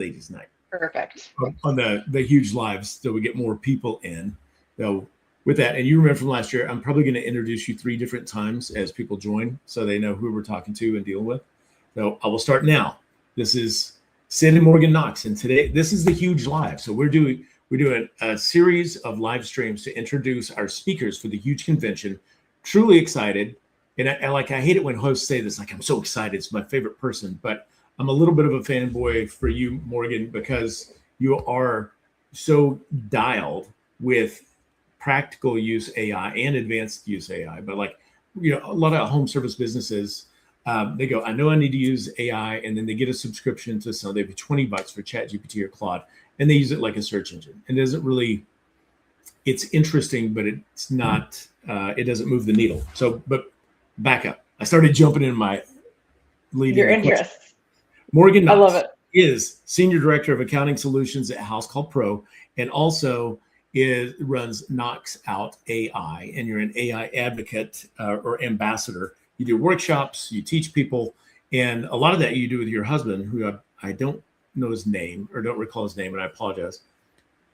ladies' night Perfect. on the huge lives, so we get more people in. So with that, and you remember from last year, I'm probably going to introduce you 3 different times as people join, so they know who we're talking to and dealing with. So I will start now. This is Sid and Morgan Knox, and today this is the huge live. So we're doing a series of live streams to introduce our speakers for the huge convention. Truly excited, and I hate it when hosts say this, like I'm so excited, it's my favorite person, but I'm a little bit of a fanboy for you, Morgan, because you are so dialed with practical use AI and advanced use AI. But like, a lot of home service businesses, they go, I know I need to use AI, and then they get a subscription to some, they pay $20 for ChatGPT or Claude, and they use it like a search engine. And it doesn't really, it's interesting, but it's not, it doesn't move the needle. So, but back up. I started jumping in my lead. Your interests. Morgan Knox I love it. is Senior Director of Accounting Solutions at Housecall Pro, and also runs Knox Out AI, and you're an AI advocate or ambassador. You do workshops, you teach people, and a lot of that you do with your husband, who I don't know his name or don't recall his name, and I apologize.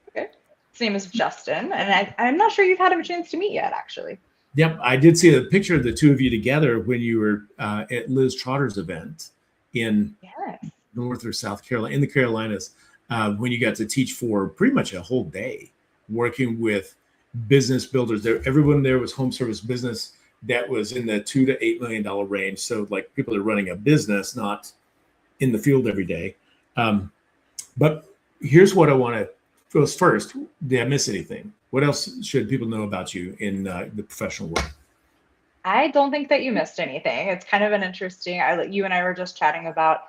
Okay. His name is Justin, and I'm not sure you've had a chance to meet yet, actually. Yep, I did see a picture of the two of you together when you were at Liz Trotter's event in North or South Carolina, in the Carolinas, when you got to teach for pretty much a whole day, working with business builders. Everyone there was home service business that was in the $2 to $8 million range. So like people are running a business, not in the field every day. But here's what I want to go first. Did I miss anything? What else should people know about you in the professional world? I don't think that you missed anything. It's kind of an interesting, you and I were just chatting about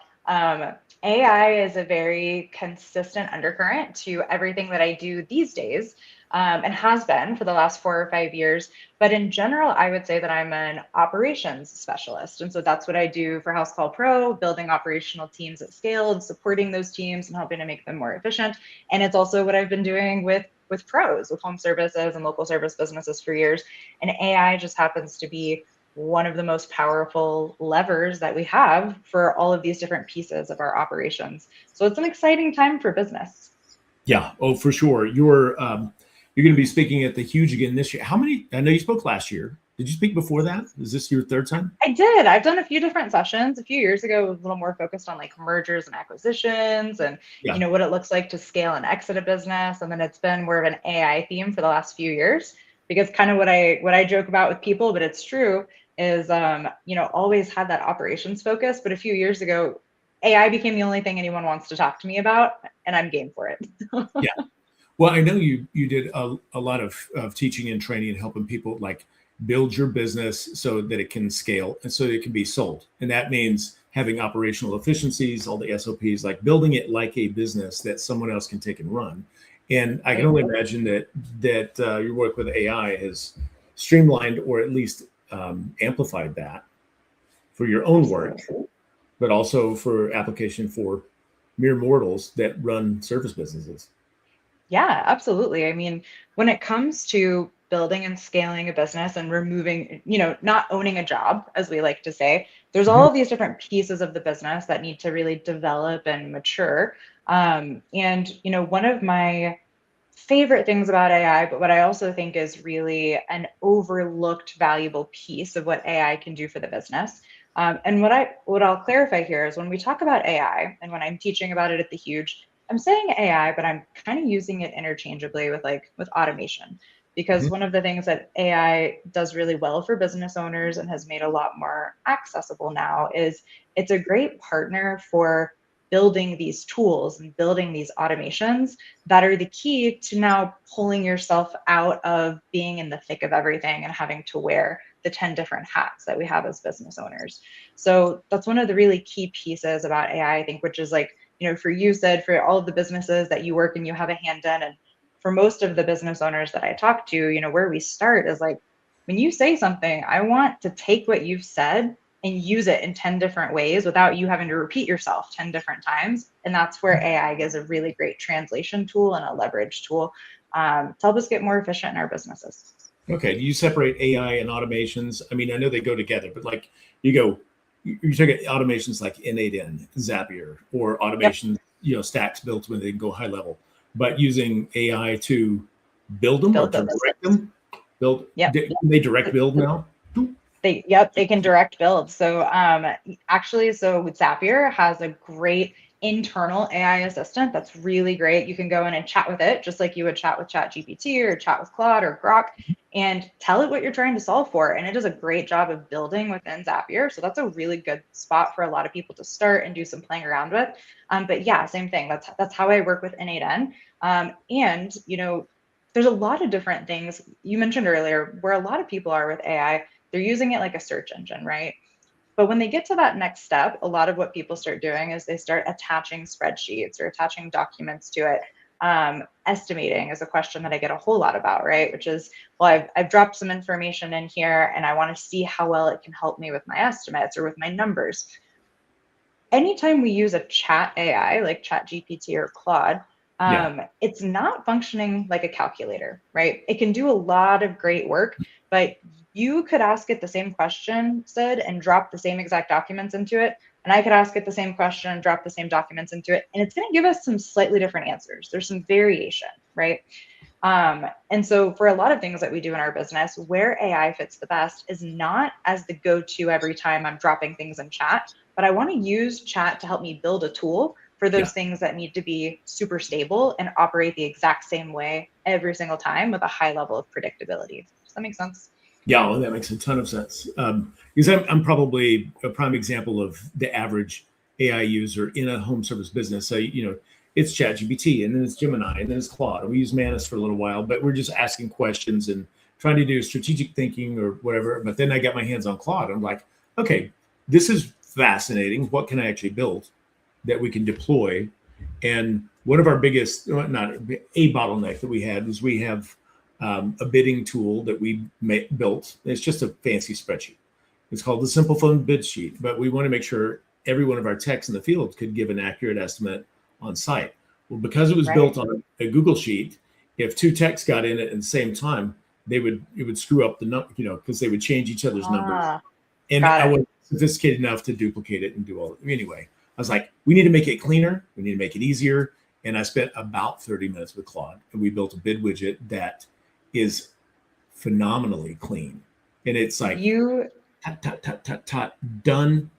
AI is a very consistent undercurrent to everything that I do these days, and has been for the last 4 or 5 years. But in general, I would say that I'm an operations specialist. And so that's what I do for Housecall Pro, building operational teams at scale and supporting those teams and helping to make them more efficient. And it's also what I've been doing with pros, with home services and local service businesses for years. And AI just happens to be one of the most powerful levers that we have for all of these different pieces of our operations. So it's an exciting time for business. Yeah, oh, for sure. You're going to be speaking at the Huge again this year. How many? I know you spoke last year. Did you speak before that? Is this your 3rd time? I did. I've done a few different sessions. A few years ago, it was a little more focused on like mergers and acquisitions and what it looks like to scale and exit a business. And then it's been more of an AI theme for the last few years, because kind of what I joke about with people, but it's true, is always had that operations focus. But a few years ago, AI became the only thing anyone wants to talk to me about, and I'm game for it. Yeah. Well, I know you did a lot of teaching and training and helping people like build your business so that it can scale and so that it can be sold. And that means having operational efficiencies, all the SOPs, like building it like a business that someone else can take and run. And I can only imagine that your work with AI has streamlined or at least amplified that for your own work, but also for application for mere mortals that run service businesses. Yeah, absolutely. I mean, when it comes to building and scaling a business and removing, not owning a job, as we like to say, there's all of these different pieces of the business that need to really develop and mature. And, one of my favorite things about AI, but what I also think is really an overlooked valuable piece of what AI can do for the business. And what I'll clarify here is when we talk about AI and when I'm teaching about it at the Huge, I'm saying AI, but I'm kind of using it interchangeably with automation, because one of the things that AI does really well for business owners and has made a lot more accessible now is it's a great partner for building these tools and building these automations that are the key to now pulling yourself out of being in the thick of everything and having to wear the 10 different hats that we have as business owners. So that's one of the really key pieces about AI, I think, which is like, for you, Sid, for all of the businesses that you work and you have a hand in, and for most of the business owners that I talk to, where we start is like, when you say something, I want to take what you've said and use it in 10 different ways without you having to repeat yourself 10 different times. And that's where AI is a really great translation tool and a leverage tool to help us get more efficient in our businesses. Okay. Do you separate AI and automations? I mean, I know they go together, but like you talk about automations like N8N, Zapier, or automations stacks built when they go high level, but using AI to build them or Build to those. direct them, Yep. they direct build now. They can direct build. So actually, so Zapier has a great internal AI assistant that's really great. You can go in and chat with it just like you would chat with ChatGPT or chat with Claude or Grok and tell it what you're trying to solve for. And it does a great job of building within Zapier. So that's a really good spot for a lot of people to start and do some playing around with. But yeah, same thing. That's how I work with N8N. And there's a lot of different things you mentioned earlier where a lot of people are with AI. They're using it like a search engine, right? But when they get to that next step, a lot of what people start doing is they start attaching spreadsheets or attaching documents to it. Estimating is a question that I get a whole lot about, right? Which is, well, I've dropped some information in here and I want to see how well it can help me with my estimates or with my numbers. Anytime we use a chat AI like ChatGPT or Claude, it's not functioning like a calculator, right? It can do a lot of great work, but you could ask it the same question, Sid, and drop the same exact documents into it. And I could ask it the same question and drop the same documents into it. And it's going to give us some slightly different answers. There's some variation, right? And so for a lot of things that we do in our business, where AI fits the best is not as the go-to every time I'm dropping things in chat, but I want to use chat to help me build a tool for those things that need to be super stable and operate the exact same way every single time with a high level of predictability. Does that make sense? Yeah, well, that makes a ton of sense. Because I'm probably a prime example of the average AI user in a home service business. So, it's ChatGPT and then it's Gemini and then it's Claude. And we use Manus for a little while, but we're just asking questions and trying to do strategic thinking or whatever. But then I got my hands on Claude. I'm like, okay, this is fascinating. What can I actually build that we can deploy? And one of our biggest, not a bottleneck that we had was we have a bidding tool that we built. It's just a fancy spreadsheet. It's called the Simple Phone Bid Sheet, but we want to make sure every one of our techs in the field could give an accurate estimate on site. Well, because it was built on a Google Sheet, if two techs got in it at the same time, it would screw up the number, because they would change each other's numbers. And I wasn't sophisticated enough to duplicate it and do all that. Anyway, I was like, we need to make it cleaner. We need to make it easier. And I spent about 30 minutes with Claude, and we built a bid widget that is phenomenally clean. And it's like, done.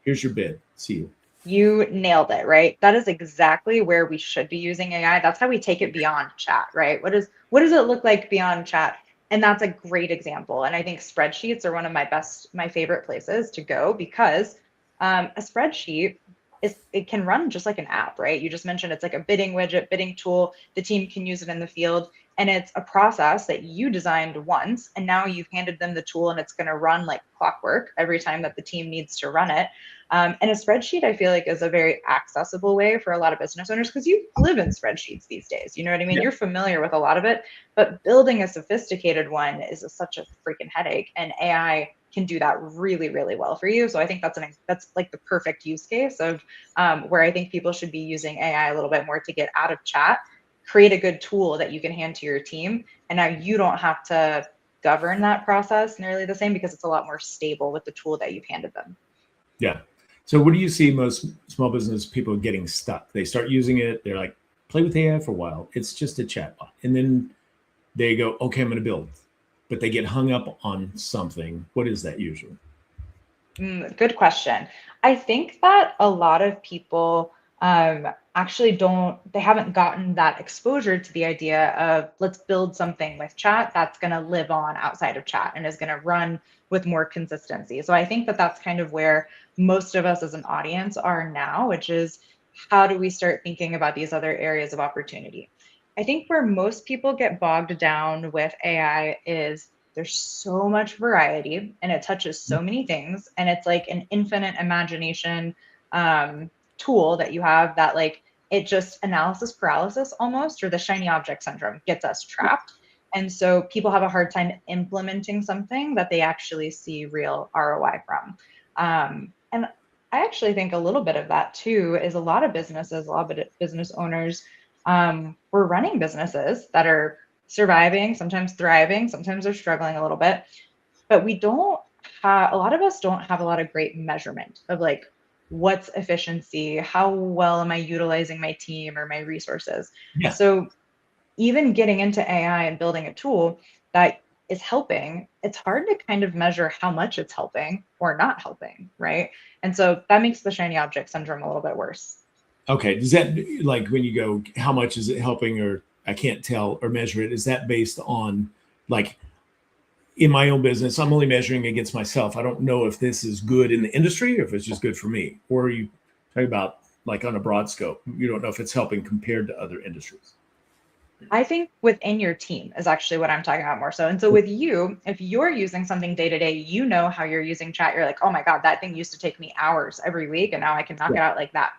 Here's your bid. See you. You nailed it, right? That is exactly where we should be using AI. That's how we take it beyond chat, right? What does it look like beyond chat? And that's a great example. And I think spreadsheets are one of my favorite places to go because a spreadsheet it can run just like an app, right? You just mentioned it's like a bidding widget, bidding tool. The team can use it in the field. And it's a process that you designed once, and now you've handed them the tool and it's going to run like clockwork every time that the team needs to run it. And a spreadsheet, I feel like, is a very accessible way for a lot of business owners because you live in spreadsheets these days. You know what I mean? Yeah. You're familiar with a lot of it, but building a sophisticated one is such a freaking headache, and AI can do that really, really well for you. So I think that's like the perfect use case of where I think people should be using AI a little bit more to get out of chat, create a good tool that you can hand to your team, and now you don't have to govern that process nearly the same because it's a lot more stable with the tool that you've handed them. Yeah. So what do you see most small business people getting stuck? They start using it. They're like, play with AI for a while. It's just a chatbot. And then they go, okay, I'm going to build. But they get hung up on something. What is that usually? Good question. I think that a lot of people actually they haven't gotten that exposure to the idea of let's build something with chat that's going to live on outside of chat and is going to run with more consistency. So I think that that's kind of where most of us as an audience are now, which is how do we start thinking about these other areas of opportunity? I think where most people get bogged down with AI is there's so much variety and it touches so many things, and it's like an infinite imagination tool that you have that like it just analysis paralysis almost, or the shiny object syndrome gets us trapped. And so people have a hard time implementing something that they actually see real ROI from. And I actually think a little bit of that too is a lot of businesses, a lot of business owners, we're running businesses that are surviving, sometimes thriving, sometimes they're struggling a little bit, but a lot of us don't have a lot of great measurement of like, what's efficiency, how well am I utilizing my team or my resources. Yeah. So even getting into AI and building a tool that is helping, it's hard to kind of measure how much it's helping or not helping, right? And so that makes the shiny object syndrome a little bit worse. Okay. Does that, like, when you go, how much is it helping, or I can't tell or measure it? Is that based on, like, in my own business, I'm only measuring against myself. I don't know if this is good in the industry or if it's just good for me. Or are you talking about, like, on a broad scope? You don't know if it's helping compared to other industries. I think within your team is actually what I'm talking about more so. And so with you, if you're using something day to day, you know how you're using chat. You're like, oh my God, that thing used to take me hours every week, and now I can knock Yeah. it out like that.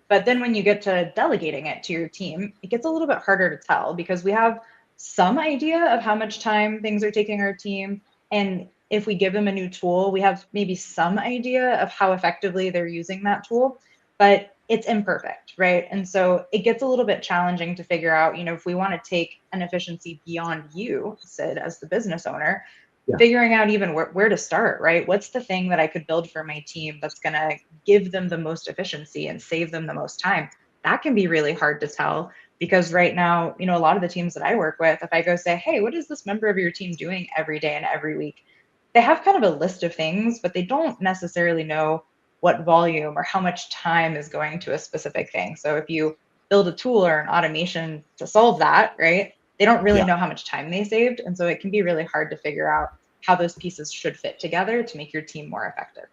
But then when you get to delegating it to your team, it gets a little bit harder to tell because we have some idea of how much time things are taking our team. And if we give them a new tool, we have maybe some idea of how effectively they're using that tool. But it's imperfect, right? And so it gets a little bit challenging to figure out, if we want to take an efficiency beyond you, Sid, as the business owner, Yeah. figuring out even where to start, right? What's the thing that I could build for my team that's going to give them the most efficiency and save them the most time? That can be really hard to tell because right now, a lot of the teams that I work with, if I go say, hey, what is this member of your team doing every day and every week? They have kind of a list of things, but they don't necessarily know what volume or how much time is going to a specific thing. So if you build a tool or an automation to solve that, right, they don't really Yeah. know how much time they saved. And so it can be really hard to figure out how those pieces should fit together to make your team more effective.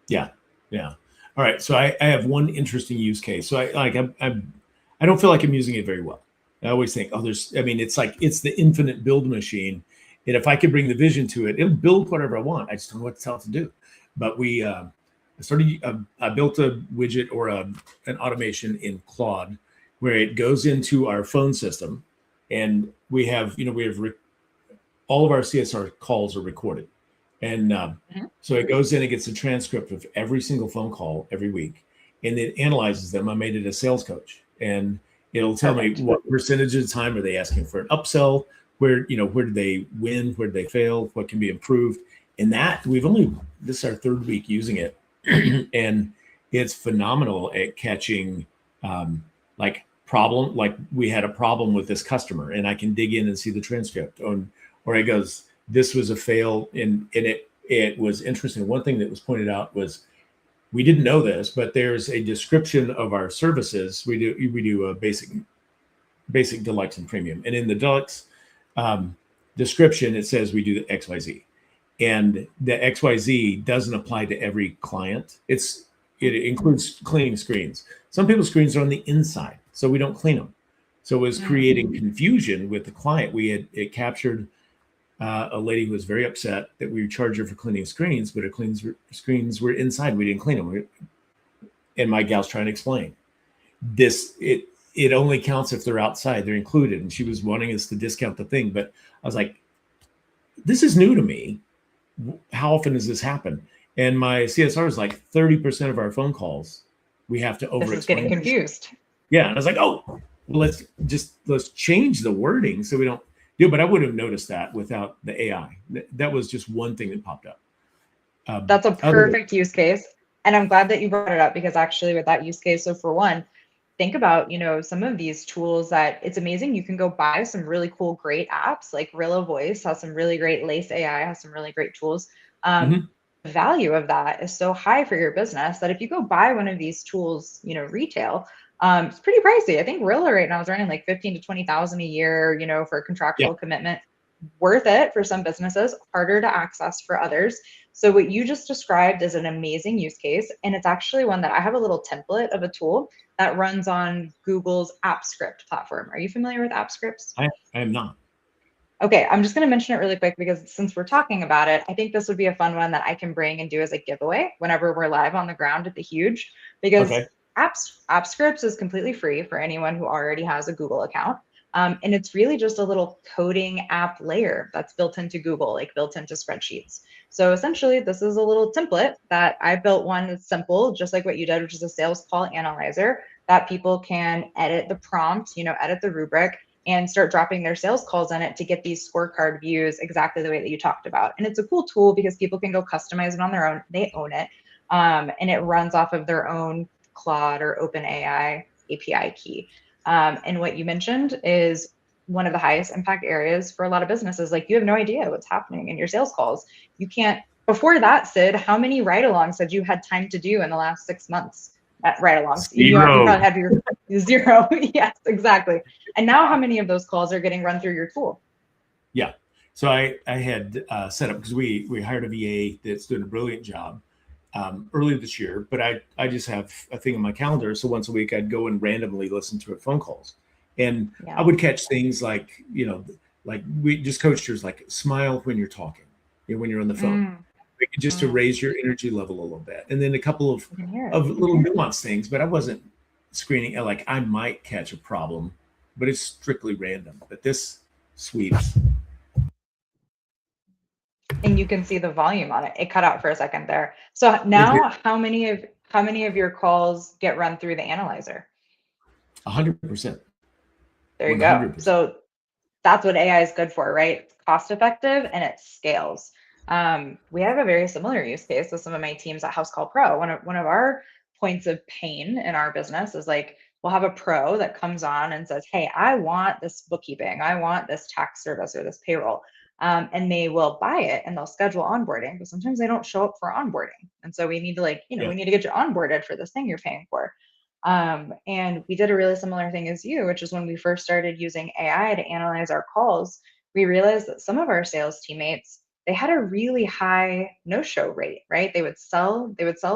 Yeah. Yeah. All right. So I have one interesting use case. So I don't feel like I'm using it very well. I always think, oh, I mean, it's like, it's the infinite build machine. And if I could bring the vision to it, it'll build whatever I want. I just don't know what to tell it to do. But I built a widget or an automation in Claude where it goes into our phone system, and all of our CSR calls are recorded. And so it goes in and gets a transcript of every single phone call every week, and it analyzes them. I made it a sales coach, and it'll tell Perfect. me what percentage of the time are they asking for an upsell, where did they win, where did they fail, what can be improved. And that this is our third week using it, and it's phenomenal at catching like we had a problem with this customer, and I can dig in and see the transcript on, or it goes, this was a fail, and it was interesting. One thing that was pointed out was, we didn't know this, but there's a description of our services. We do a basic, deluxe, and premium, and in the deluxe description it says we do the XYZ, and the XYZ doesn't apply to every client. It includes cleaning screens. Some people's screens are on the inside, so we don't clean them. So it was creating confusion with the client. It captured a lady who was very upset that we charged her for cleaning screens, but her screens were inside. We didn't clean them. And my gal's trying to explain this. It only counts if they're outside. They're included. And she was wanting us to discount the thing. But I was like, this is new to me. How often does this happen? And my CSR is like, 30% of our phone calls, we have to over-explain. This is getting confused. Yeah. And I was like, oh, well, let's change the wording so we don't do, but I would have noticed that without the AI. That was just one thing that popped up. That's a perfect use case. And I'm glad that you brought it up because actually with that use case, so for one, think about, some of these tools that it's amazing. You can go buy some really cool, great apps like Rilla Voice has some really great, Lace AI has some really great tools. The value of that is so high for your business that if you go buy one of these tools, retail, it's pretty pricey. I think Rilla right now is running like 15 to 20,000 a year, for a contractual commitment. Worth it for some businesses, harder to access for others. So what you just described is an amazing use case. And it's actually one that I have a little template of a tool that runs on Google's AppScript platform. Are you familiar with AppScripts? I am not. Okay, I'm just going to mention it really quick because since we're talking about it, I think this would be a fun one that I can bring and do as a giveaway whenever we're live on the ground at the Huge, because AppScripts is completely free for anyone who already has a Google account. And it's really just a little coding app layer that's built into Google, like built into spreadsheets. So essentially, this is a little template that I built one that's simple, just like what you did, which is a sales call analyzer that people can edit the prompt, edit the rubric, and start dropping their sales calls in it to get these scorecard views exactly the way that you talked about. And it's a cool tool because people can go customize it on their own. They own it. and it runs off of their own Claude or OpenAI API key. And what you mentioned is one of the highest impact areas for a lot of businesses. Like, you have no idea what's happening in your sales calls. You can't. Before that, Sid, how many ride-alongs had you had time to do in the last 6 months? At ride-alongs, you probably had your zero. Yes, exactly. And now, how many of those calls are getting run through your tool? Yeah. So I had set up, because we hired a VA that's doing a brilliant job earlier this year, but I just have a thing on my calendar. So once a week, I'd go and randomly listen to her phone calls. And I would catch things like, like we just coached her, like, smile when you're talking, when you're on the phone, just to raise your energy level a little bit. And then a couple of little nuanced things, but I wasn't screening, like, I might catch a problem, but it's strictly random. But this sweeps. And you can see the volume on it. It cut out for a second there. So now, how many of your calls get run through the analyzer? 100%. There you 100%. Go. So that's what AI is good for, right? It's cost effective and it scales. We have a very similar use case with some of my teams at Housecall Pro. One of our points of pain in our business is, like, we'll have a pro that comes on and says, hey, I want this bookkeeping, I want this tax service or this payroll. And they will buy it and they'll schedule onboarding, but sometimes they don't show up for onboarding. And so we need to, we need to get you onboarded for this thing you're paying for. And we did a really similar thing as you, which is when we first started using AI to analyze our calls, we realized that some of our sales teammates, they had a really high no-show rate, right? They would sell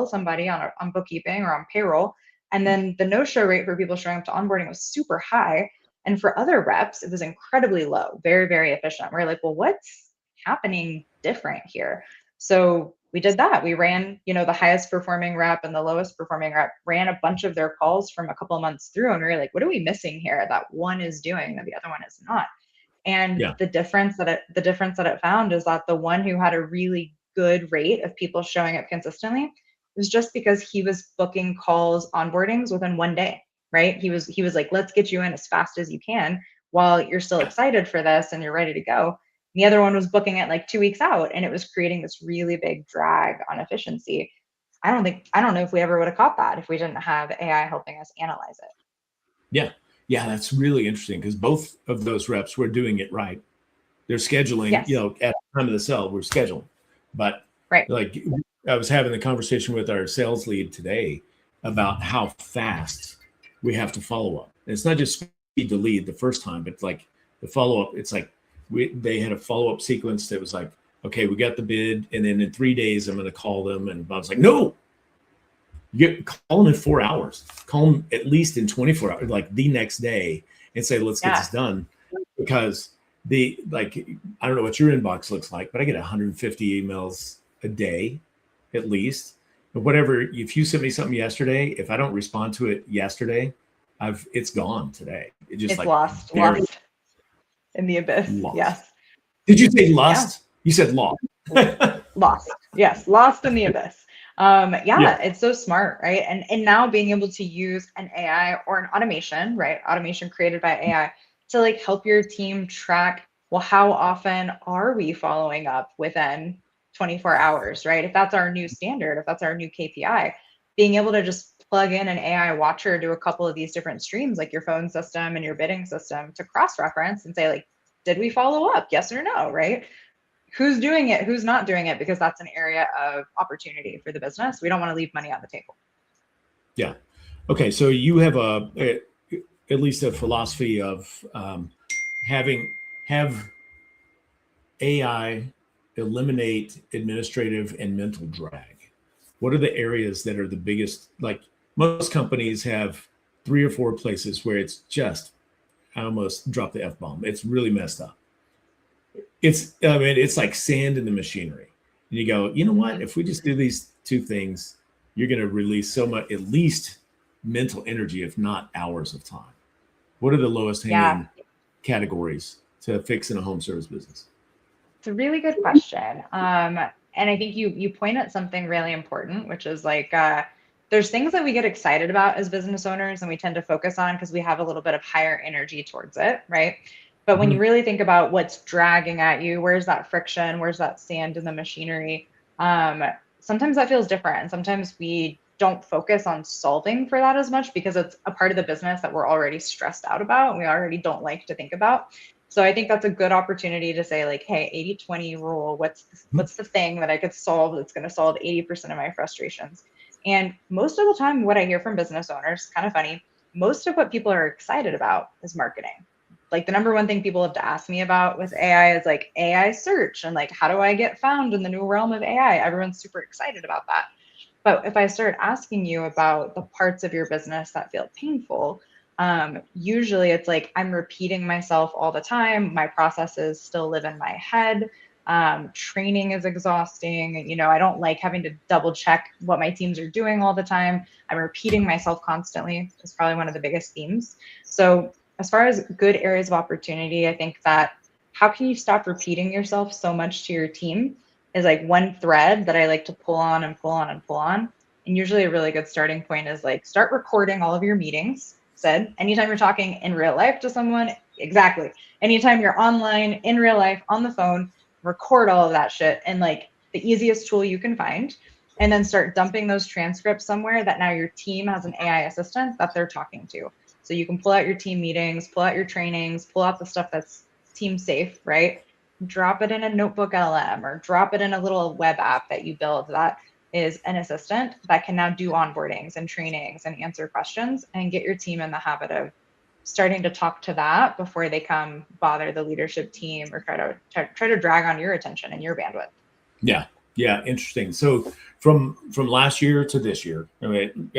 somebody on bookkeeping or on payroll, and then the no-show rate for people showing up to onboarding was super high. And for other reps, it was incredibly low, very, very efficient. We're like, well, what's happening different here? So we did that. We ran, the highest performing rep and the lowest performing rep, ran a bunch of their calls from a couple of months through. And we were like, what are we missing here that one is doing that the other one is not? And the difference that it found is that the one who had a really good rate of people showing up consistently was just because he was booking calls, onboardings within 1 day, right? He was like, let's get you in as fast as you can while you're still excited for this and you're ready to go. The other one was booking it like 2 weeks out, and it was creating this really big drag on efficiency. I don't know if we ever would have caught that if we didn't have AI helping us analyze it. Yeah, that's really interesting, because both of those reps were doing it right. They're scheduling, at the time of the sell, we're scheduling. But like, I was having a conversation with our sales lead today about how fast we have to follow up. And it's not just speed to lead the first time, but like the follow up. It's like they had a follow up sequence that was like, okay, we got the bid, and then in 3 days I'm going to call them. And Bob's like, no. Call them in 4 hours. Call them at least in 24 hours, like the next day, and say, let's get this done. Because I don't know what your inbox looks like, but I get 150 emails a day, at least. But whatever, if you sent me something yesterday, if I don't respond to it yesterday, it's gone today. It's lost in the abyss. Lost. Yes. Did you say lust? Yeah. You said lost. Lost. Yes, lost in the abyss. It's so smart, right? And now being able to use an AI or an automation, right? Automation created by AI to like help your team track, well, how often are we following up within 24 hours, right? If that's our new standard, if that's our new KPI, being able to just plug in an AI watcher to a couple of these different streams, like your phone system and your bidding system, to cross-reference and say, like, did we follow up? Yes or no, right? Who's doing it, who's not doing it, because that's an area of opportunity for the business. We don't want to leave money on the table. Yeah. Okay. So you have at least a philosophy of have AI eliminate administrative and mental drag. What are the areas that are the biggest? Like, most companies have 3 or 4 places where it's just, I almost dropped the F-bomb. It's really messed up. It's like sand in the machinery. And you go, you know what? If we just do these 2 things, you're going to release so much, at least mental energy, if not hours of time. What are the lowest hanging categories to fix in a home service business? It's a really good question. And I think you point at something really important, which is like, there's things that we get excited about as business owners and we tend to focus on because we have a little bit of higher energy towards it, right? But when you really think about what's dragging at you, where's that friction? Where's that sand in the machinery? sometimes that feels different. And sometimes we don't focus on solving for that as much because it's a part of the business that we're already stressed out about and we already don't like to think about. So I think that's a good opportunity to say like, hey, 80-20 rule, what's the thing that I could solve that's going to solve 80% of my frustrations? And most of the time, what I hear from business owners, kind of funny, most of what people are excited about is marketing. Like the number one thing people have to ask me about with AI is like AI search and like, how do I get found in the new realm of AI? Everyone's super excited about that. But if I start asking you about the parts of your business that feel painful, usually it's like I'm repeating myself all the time. My processes still live in my head. Training is exhausting. You know, I don't like having to double check what my teams are doing all the time. I'm repeating myself constantly. Is probably one of the biggest themes. So as far as good areas of opportunity, I think that how can you stop repeating yourself so much to your team is like one thread that I like to pull on and pull on and pull on. And usually a really good starting point is like start recording all of your meetings. Said anytime you're talking in real life to someone, exactly. Anytime you're online in real life on the phone, record all of that shit in like the easiest tool you can find. And then start dumping those transcripts somewhere that now your team has an AI assistant that they're talking to. So you can pull out your team meetings, pull out your trainings, pull out the stuff that's team safe, right? Drop it in a notebook LM or drop it in a little web app that you build that is an assistant that can now do onboardings and trainings and answer questions and get your team in the habit of starting to talk to that before they come bother the leadership team or try to drag on your attention and your bandwidth. Yeah, yeah, interesting. So from last year to this year, I mean,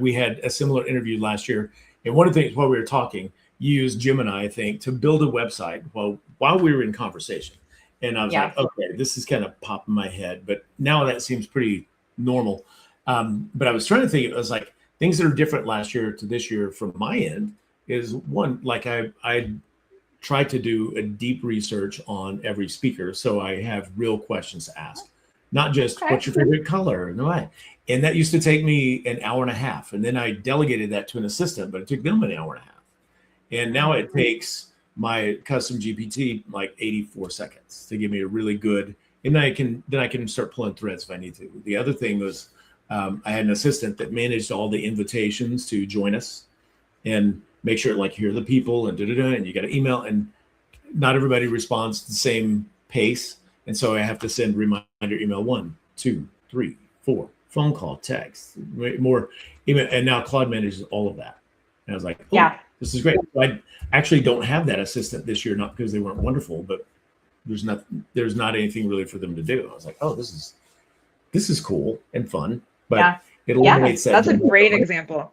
we had a similar interview last year, and one of the things while we were talking, you used Gemini, I think, to build a website while we were in conversation, and I was Yeah. like, okay, this is kind of popping my head, but now that seems pretty normal. But I was trying to think, it was like things that are different last year to this year from my end is one, like I try to do a deep research on every speaker so I have real questions to ask, not just Okay. what's your favorite color. No, and that used to take me an hour and a half, and then I delegated that to an assistant, but it took them an hour and a half, and now it takes my custom GPT like 84 seconds to give me a really good, and then I can start pulling threads if I need to. The other thing was I had an assistant that managed all the invitations to join us and make sure like here are the people and and you got to email, and not everybody responds to the same pace, and so I have to send reminder email 1, 2, 3, 4, phone call, text, more email, and now Claude manages all of that. And I was like, oh, Yeah. this is great. So I actually don't have that assistant this year, not because they weren't wonderful, but there's not anything really for them to do. I was like, oh, this is cool and fun, but Yeah. it Yeah. eliminates that. That's a great example.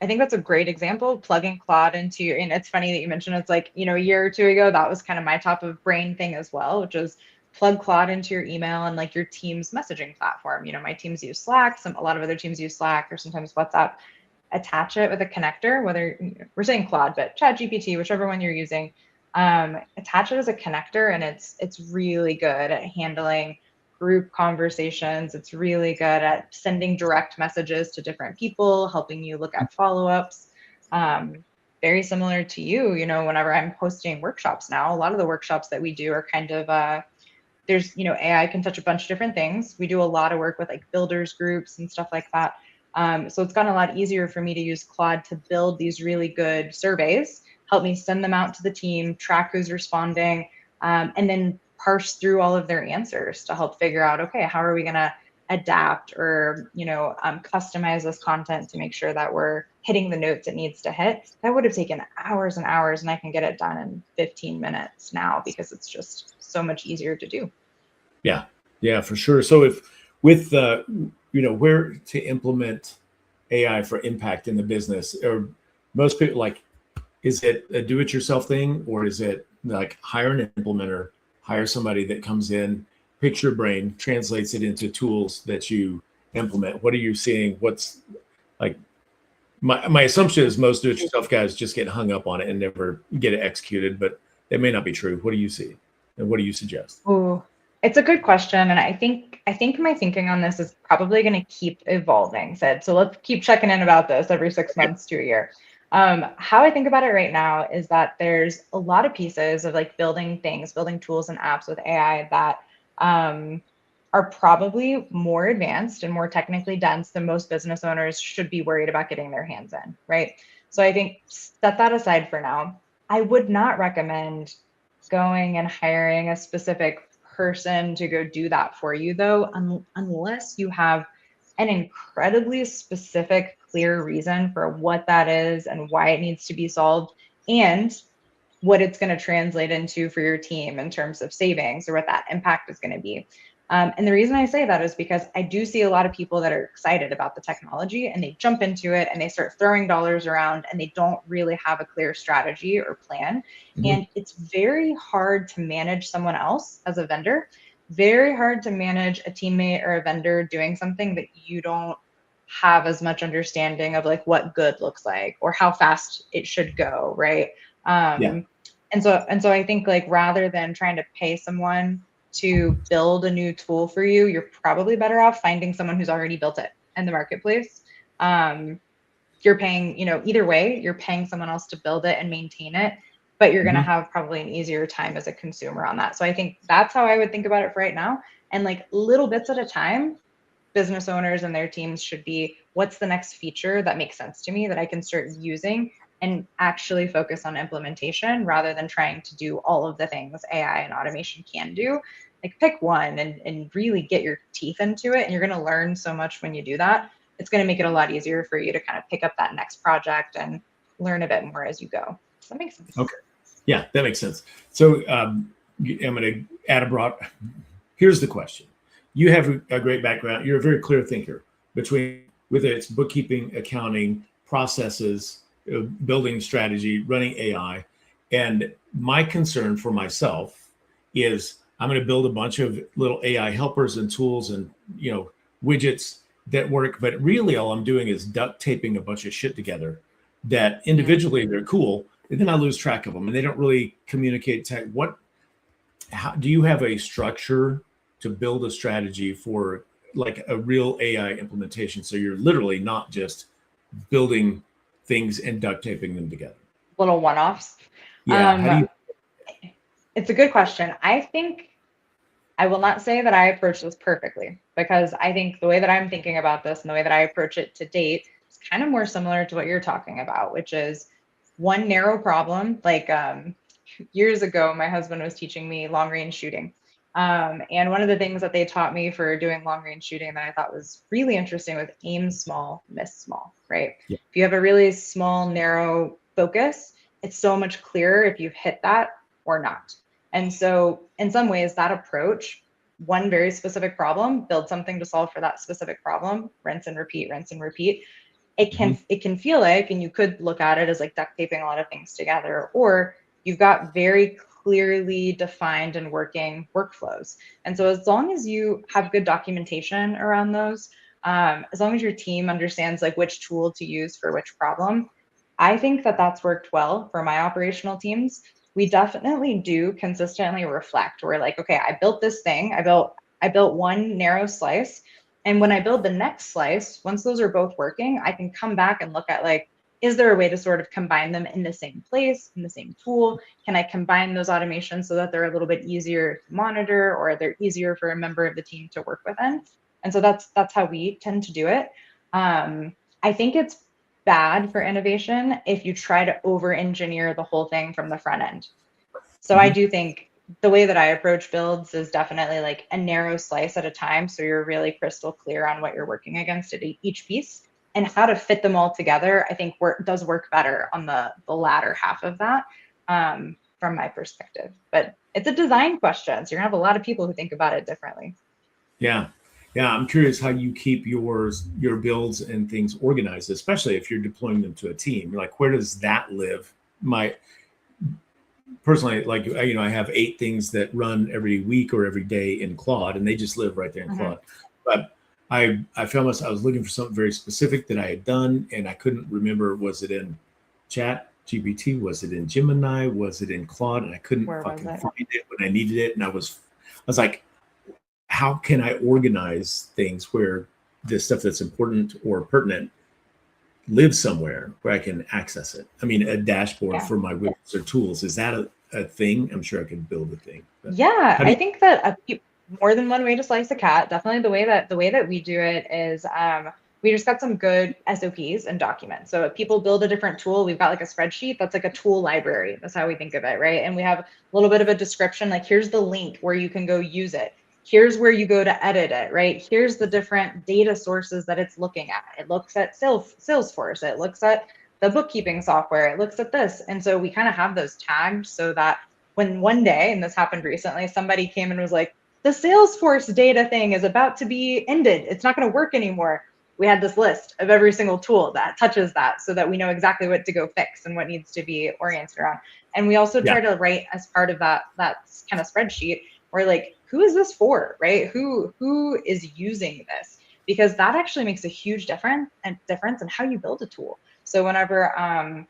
I think that's a great example, plugging Claude into your, and it's funny that you mentioned it's like, you know, a year or two ago, that was kind of my top of brain thing as well, which is plug Claude into your email and like your team's messaging platform. You know, my teams use Slack, a lot of other teams use Slack or sometimes WhatsApp. Attach it with a connector, whether we're saying Claude, but ChatGPT, whichever one you're using, attach it as a connector, and it's really good at handling group conversations. It's really good at sending direct messages to different people, helping you look at follow-ups. Very similar to you, you know, whenever I'm hosting workshops now, a lot of the workshops that we do are kind of there's, you know, AI can touch a bunch of different things. We do a lot of work with like builders groups and stuff like that. So it's gotten a lot easier for me to use Claude to build these really good surveys, help me send them out to the team, track who's responding, and then parse through all of their answers to help figure out, okay, how are we going to adapt or, you know, customize this content to make sure that we're hitting the notes it needs to hit. That would have taken hours and hours, and I can get it done in 15 minutes now because it's just so much easier to do. Yeah, yeah, for sure. So if with where to implement AI for impact in the business, or most people like, is it a do-it-yourself thing, or is it like hire an implementer, hire somebody that comes in, picks your brain, translates it into tools that you implement? What are you seeing? What's like my assumption is most do-it-yourself guys just get hung up on it and never get it executed, but that may not be true. What do you see, and what do you suggest? Oh, it's a good question, and I think my thinking on this is probably going to keep evolving. Said so. Let's keep checking in about this every 6 months to a year. How I think about it right now is that there's a lot of pieces of like building things, building tools and apps with AI that are probably more advanced and more technically dense than most business owners should be worried about getting their hands in, right? So I think set that aside for now. I would not recommend going and hiring a specific person to go do that for you, though, unless you have an incredibly specific, clear reason for what that is and why it needs to be solved, and what it's going to translate into for your team in terms of savings or what that impact is going to be. And the reason I say that is because I do see a lot of people that are excited about the technology and they jump into it and they start throwing dollars around and they don't really have a clear strategy or plan. Mhm. And it's very hard to manage someone else as a vendor, very hard to manage a teammate or a vendor doing something that you don't have as much understanding of, like what good looks like or how fast it should go, right? Yeah. And so I think, like, rather than trying to pay someone to build a new tool for you, you're probably better off finding someone who's already built it in the marketplace. You're paying, either way, you're paying someone else to build it and maintain it, but you're going to Mhm. have probably an easier time as a consumer on that. So I think that's how I would think about it for right now. And like little bits at a time, business owners and their teams should be, what's the next feature that makes sense to me that I can start using and actually focus on implementation rather than trying to do all of the things AI and automation can do. Like pick one and really get your teeth into it. And you're going to learn so much when you do that. It's going to make it a lot easier for you to kind of pick up that next project and learn a bit more as you go. Does that make sense? Okay. Yeah, that makes sense. So I'm going to add a broad. Here's the question. You have a great background. You're a very clear thinker between whether it's bookkeeping, accounting, processes, building strategy, running AI. And my concern for myself is I'm going to build a bunch of little AI helpers and tools and, widgets that work. But really all I'm doing is duct taping a bunch of shit together that individually they're cool. And then I lose track of them and they don't really communicate tech. How do you have a structure to build a strategy for like a real AI implementation? So you're literally not just building things and duct taping them together. Little one-offs. Yeah. How do you? It's a good question. I think I will not say that I approach this perfectly, because I think the way that I'm thinking about this and the way that I approach it to date is kind of more similar to what you're talking about, which is one narrow problem. Like years ago, my husband was teaching me long range shooting. And one of the things that they taught me for doing long range shooting that I thought was really interesting was aim small, miss small, right? Yeah. If you have a really small, narrow focus, it's so much clearer if you've hit that or not. And so in some ways, that approach, one very specific problem, build something to solve for that specific problem, rinse and repeat, rinse and repeat. It can feel like, and you could look at it as like duct taping a lot of things together, or you've got very clearly defined and working workflows. And so as long as you have good documentation around those, as long as your team understands like which tool to use for which problem, I think that that's worked well for my operational teams. We definitely do consistently reflect. We're like, okay, I built this thing. I built one narrow slice. And when I build the next slice, once those are both working, I can come back and look at like, is there a way to sort of combine them in the same place, in the same tool? Can I combine those automations so that they're a little bit easier to monitor or they're easier for a member of the team to work within? And so that's how we tend to do it. I think it's bad for innovation if you try to over engineer the whole thing from the front end. So I do think the way that I approach builds is definitely like a narrow slice at a time. So you're really crystal clear on what you're working against at each piece, and how to fit them all together. I think does work better on the latter half of that, from my perspective. But it's a design question. So you're gonna have a lot of people who think about it differently. Yeah. Yeah. I'm curious how you keep your builds and things organized, especially if you're deploying them to a team. Like, where does that live? Personally, like, I have 8 things that run every week or every day in Claude, and they just live right there in Claude. But I found myself, I was looking for something very specific that I had done, and I couldn't remember, was it in Chat GPT? Was it in Gemini? Was it in Claude? And I couldn't fucking find it when I needed it. And I was like, how can I organize things where the stuff that's important or pertinent lives somewhere where I can access it? I mean, a dashboard for my widgets or tools. Is that a thing? I'm sure I could build a thing. Yeah, I think that more than one way to slice a cat. Definitely the way that we do it is we just got some good SOPs and documents. So if people build a different tool, we've got like a spreadsheet that's like a tool library. That's how we think of it, right? And we have a little bit of a description, like here's the link where you can go use it. Here's where you go to edit it, right? Here's the different data sources that it's looking at. It looks at Salesforce. It looks at the bookkeeping software. It looks at this. And so we kind of have those tagged so that when one day, and this happened recently, somebody came and was like, the Salesforce data thing is about to be ended. It's not going to work anymore. We had this list of every single tool that touches that so that we know exactly what to go fix and what needs to be oriented around. And we also try to write as part of that kind of spreadsheet where like, who is this for, right? Who is using this? Because that actually makes a huge difference in how you build a tool. So whenever I'm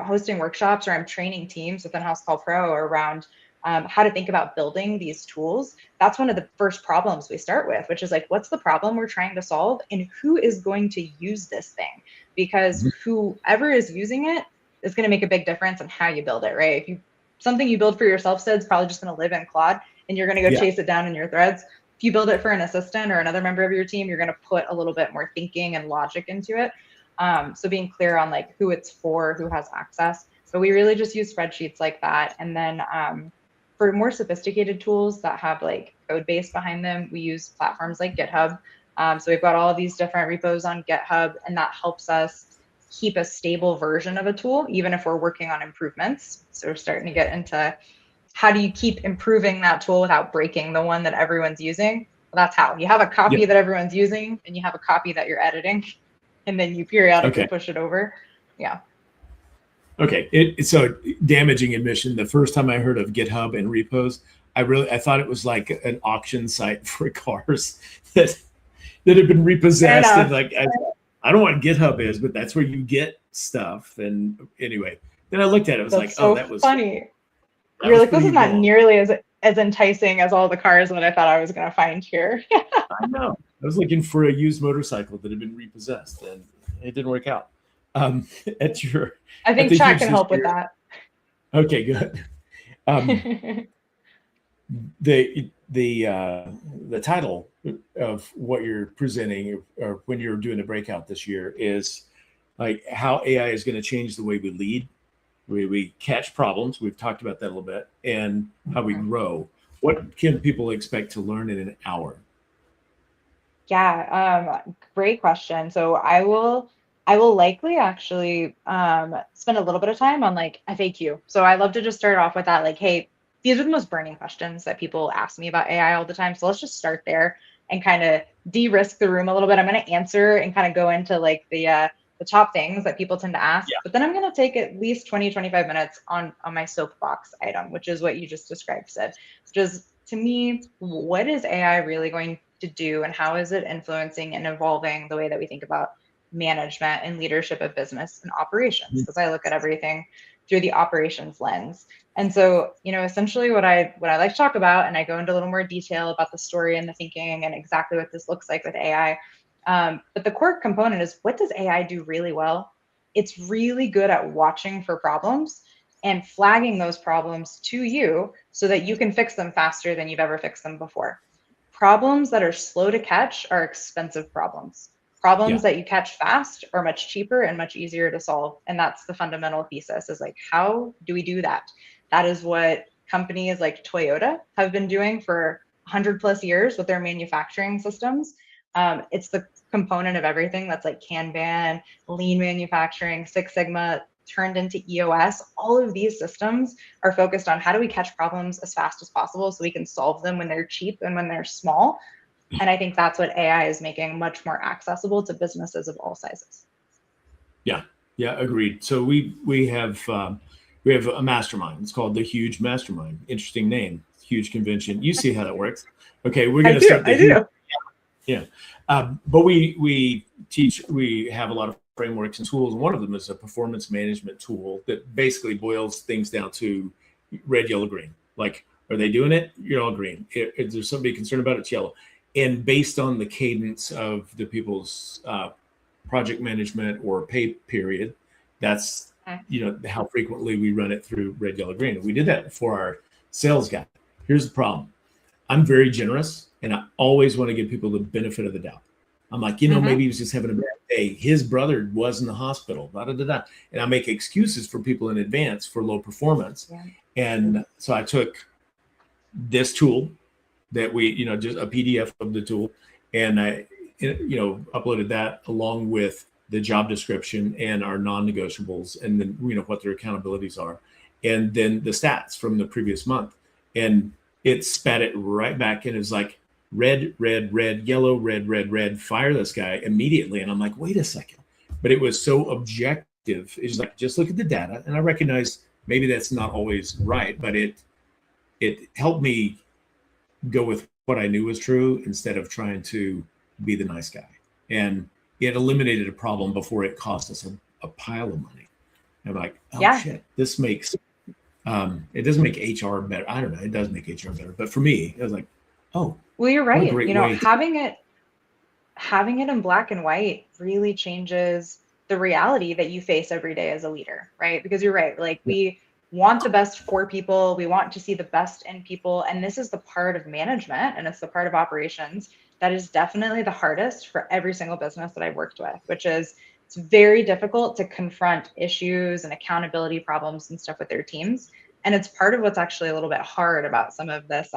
hosting workshops or I'm training teams within Housecall Pro around how to think about building these tools, that's one of the first problems we start with, which is like, what's the problem we're trying to solve and who is going to use this thing? Because whoever is using it is going to make a big difference in how you build it, right? If something you build for yourself, Sid's probably just going to live in Claude and you're going to go chase it down in your threads. If you build it for an assistant or another member of your team, you're going to put a little bit more thinking and logic into it. So being clear on like who it's for, who has access. But we really just use spreadsheets like that. And then for more sophisticated tools that have like code base behind them, we use platforms like GitHub. So we've got all of these different repos on GitHub, and that helps us keep a stable version of a tool, even if we're working on improvements. So we're starting to get into how do you keep improving that tool without breaking the one that everyone's using? Well, that's how. You have a copy that everyone's using, and you have a copy that you're editing, and then you periodically push it over. Yeah. Okay, it's so damaging admission. The first time I heard of GitHub and repos, I thought it was like an auction site for cars that had been repossessed. And like I don't know what GitHub is, but that's where you get stuff. And anyway, then I looked at it. I was like, so oh, that was funny. You're like, this is not nearly as enticing as all the cars that I thought I was going to find here. I know. I was looking for a used motorcycle that had been repossessed, and it didn't work out. I think chat can help with that. Okay, good. The title of what you're presenting or when you're doing the breakout this year is like how AI is going to change the way we lead, we catch problems. We've talked about that a little bit, and how we grow. What can people expect to learn in an hour? Yeah, great question. So I will likely actually spend a little bit of time on like FAQ. So I love to just start off with that, like, hey, these are the most burning questions that people ask me about AI all the time. So let's just start there and kind of de-risk the room a little bit. I'm going to answer and kind of go into like the top things that people tend to ask, but then I'm going to take at least 20, 25 minutes on my soapbox item, which is what you just described, Sid. Just to me, what is AI really going to do and how is it influencing and evolving the way that we think about management and leadership of business and operations? Because I look at everything through the operations lens. And so, essentially what I like to talk about, and I go into a little more detail about the story and the thinking and exactly what this looks like with AI. But the core component is, what does AI do really well? It's really good at watching for problems and flagging those problems to you so that you can fix them faster than you've ever fixed them before. Problems that are slow to catch are expensive problems. Problems that you catch fast are much cheaper and much easier to solve. And that's the fundamental thesis, is like, how do we do that? That is what companies like Toyota have been doing for 100 plus years with their manufacturing systems. It's the component of everything that's like Kanban, lean manufacturing, Six Sigma turned into EOS. All of these systems are focused on how do we catch problems as fast as possible so we can solve them when they're cheap and when they're small. And I think that's what AI is making much more accessible to businesses of all sizes. Yeah, agreed. So we have a mastermind. It's called the Huge Mastermind. Interesting name. Huge convention. You see how that works. Okay, we're going to start. I do. Yeah, but we have a lot of frameworks and tools. And one of them is a performance management tool that basically boils things down to red, yellow, green. Like, are they doing it? You're all green. If there's somebody concerned about it, it's yellow. And based on the cadence of the people's project management or pay period, that's how frequently we run it through red, yellow, green. We did that for our sales guy. Here's the problem. I'm very generous, and I always want to give people the benefit of the doubt. I'm like, maybe he was just having a bad day. His brother was in the hospital, da, da, da, da. And I make excuses for people in advance for low performance. Yeah. And so I took this tool that we, just a PDF of the tool, and I, uploaded that along with the job description and our non-negotiables, and then, what their accountabilities are, and then the stats from the previous month. And it spat it right back, and it's like, red, red, red, yellow, red, red, red, fire this guy immediately. And I'm like, wait a second. But it was so objective. It's like, just look at the data. And I recognize maybe that's not always right, but it helped me go with what I knew was true instead of trying to be the nice guy. And it eliminated a problem before it cost us a pile of money. I'm like, shit, this makes, it doesn't make HR better. I don't know. It does make HR better. But for me, it was like, oh, well, you're right. Having it in black and white really changes the reality that you face every day as a leader, right? Because you're right. Like, we want the best for people. We want to see the best in people. And this is the part of management, and it's the part of operations that is definitely the hardest for every single business that I've worked with, which is it's very difficult to confront issues and accountability problems and stuff with their teams. And it's part of what's actually a little bit hard about some of this,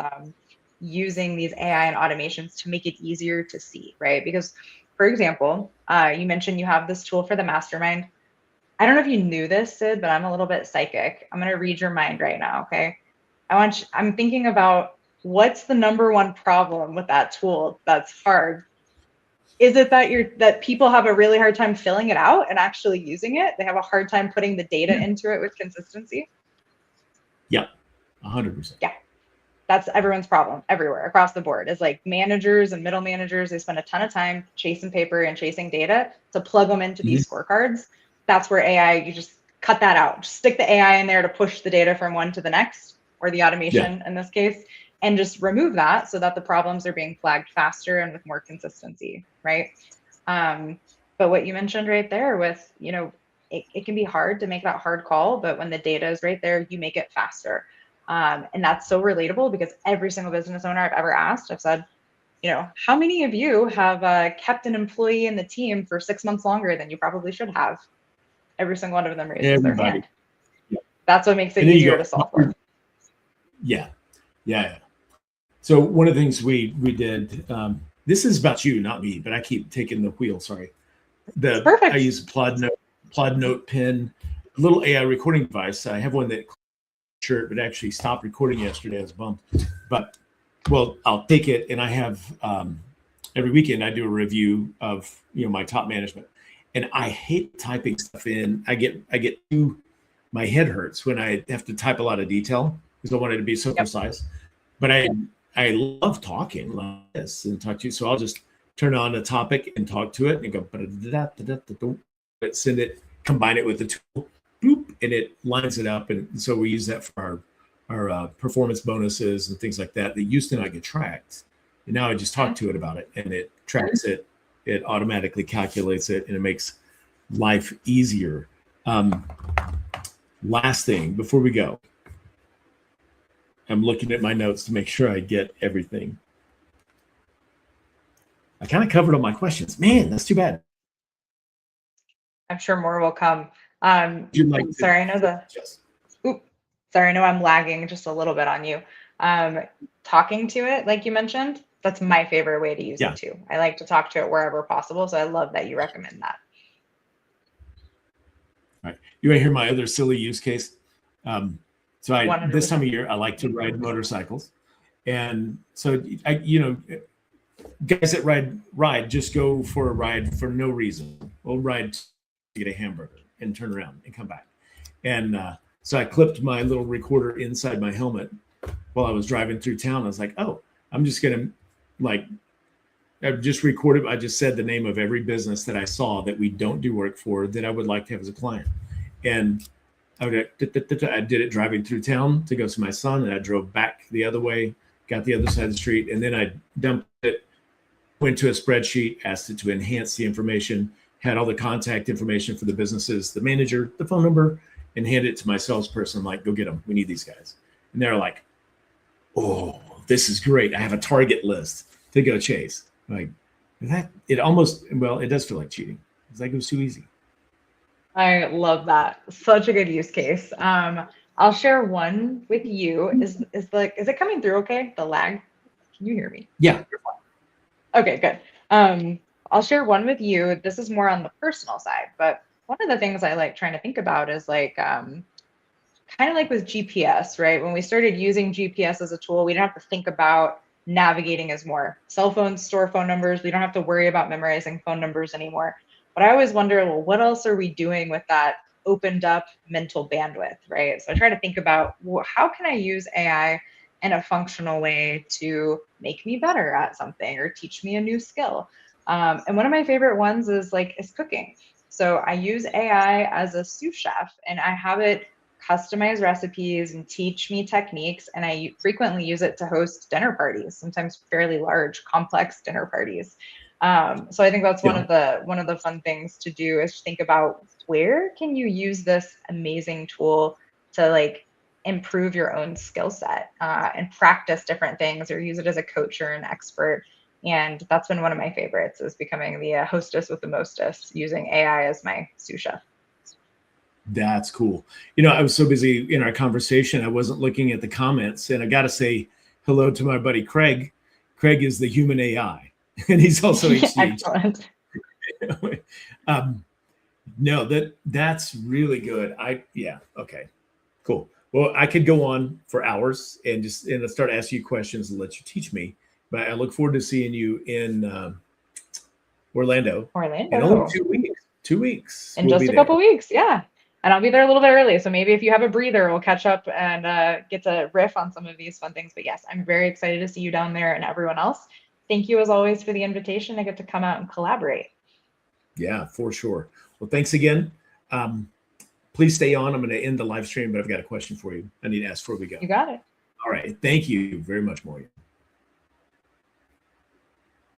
using these AI and automations to make it easier to see, right? Because, for example, you mentioned you have this tool for the mastermind. I don't know if you knew this, Sid, but I'm a little bit psychic. I'm going to read your mind right now, okay? I'm thinking about what's the number one problem with that tool that's hard. Is it that people have a really hard time filling it out and actually using it? They have a hard time putting the data into it with consistency? Yeah, 100%. Yeah. That's everyone's problem everywhere across the board. Is like managers and middle managers, they spend a ton of time chasing paper and chasing data to plug them into these scorecards. That's where AI, you just cut that out. Just stick the AI in there to push the data from one to the next, or the automation in this case, and just remove that so that the problems are being flagged faster and with more consistency, right? But what you mentioned right there with, it can be hard to make that hard call, but when the data is right there, you make it faster. And that's so relatable, because every single business owner I've ever asked, I've said, how many of you have kept an employee in the team for 6 months longer than you probably should have? Every single one of them raises their hand. Yeah. That's what makes it easier to solve for. Yeah. So one of the things we did, this is about you, not me, but I keep taking the wheel. Sorry. Perfect. I use a Plod Note pen, a little AI recording device. I have one that shirt, but actually stopped recording yesterday. I was bummed. But I'll take it, and I have every weekend I do a review of my top management, and I hate typing stuff in. I get my head hurts when I have to type a lot of detail because I want it to be so precise. But I love talking like this and talk to you, so I'll just turn on a topic and talk to it and go send it, combine it with the tool. Boop, and it lines it up, and so we use that for our performance bonuses and things like that. That used to not get tracked, and now I just talk to it about it, and it tracks it. It automatically calculates it, and it makes life easier. Last thing before we go, I'm looking at my notes to make sure I get everything. I kind of covered all my questions. Man, that's too bad. I'm sure more will come. Sorry, I know sorry, I know I'm lagging just a little bit on you. Talking to it, like you mentioned, that's my favorite way to use it too. I like to talk to it wherever possible. So I love that you recommend that. All right. You want to hear my other silly use case? So this time of year, I like to ride motorcycles. And so guys that ride just go for a ride for no reason. We'll ride to get a hamburger and turn around and come back. And so I clipped my little recorder inside my helmet while I was driving through town. I was like, oh, I'm just going to I've just recorded. I just said the name of every business that I saw that we don't do work for that I would like to have as a client. And I did it driving through town to go see my son. And I drove back the other way, got the other side of the street. And then I dumped it, went to a spreadsheet, asked it to enhance the information, had all the contact information for the businesses, the manager, the phone number, and handed it to my salesperson. I'm like, go get them. We need these guys. And they're like, oh, this is great. I have a target list to go chase. Like that, it almost, well, it does feel like cheating. It's like it was too easy. I love that. Such a good use case. I'll share one with you. Is it coming through okay? The lag? Can you hear me? Yeah. Okay, good. I'll share one with you. This is more on the personal side, but one of the things I like trying to think about is like kind of like with GPS, right? When we started using GPS as a tool, we didn't have to think about navigating as more. Cell phones store phone numbers. We don't have to worry about memorizing phone numbers anymore. But I always wonder, well, what else are we doing with that opened up mental bandwidth, right? So I try to think about, well, how can I use AI in a functional way to make me better at something or teach me a new skill? And one of my favorite ones is cooking. So I use AI as a sous chef, and I have it customize recipes and teach me techniques. And I frequently use it to host dinner parties, sometimes fairly large, complex dinner parties. So I think that's one of the fun things to do is think about where can you use this amazing tool to improve your own skill set and practice different things or use it as a coach or an expert. And that's been one of my favorites is becoming the hostess with the mostest using AI as my sous chef. That's cool. I was so busy in our conversation, I wasn't looking at the comments, and I got to say hello to my buddy Craig. Craig is the human AI, and he's also HCH. Excellent. No, that's really good. Okay, cool. Well, I could go on for hours and start asking you questions and let you teach me. But I look forward to seeing you in Orlando. In only 2 weeks. 2 weeks. In just a couple weeks, yeah. And I'll be there a little bit early. So maybe if you have a breather, we'll catch up and get to riff on some of these fun things. But yes, I'm very excited to see you down there and everyone else. Thank you as always for the invitation. I get to come out and collaborate. Yeah, for sure. Well, thanks again. Please stay on. I'm going to end the live stream, but I've got a question for you. I need to ask before we go. You got it. All right. Thank you very much, Morgan.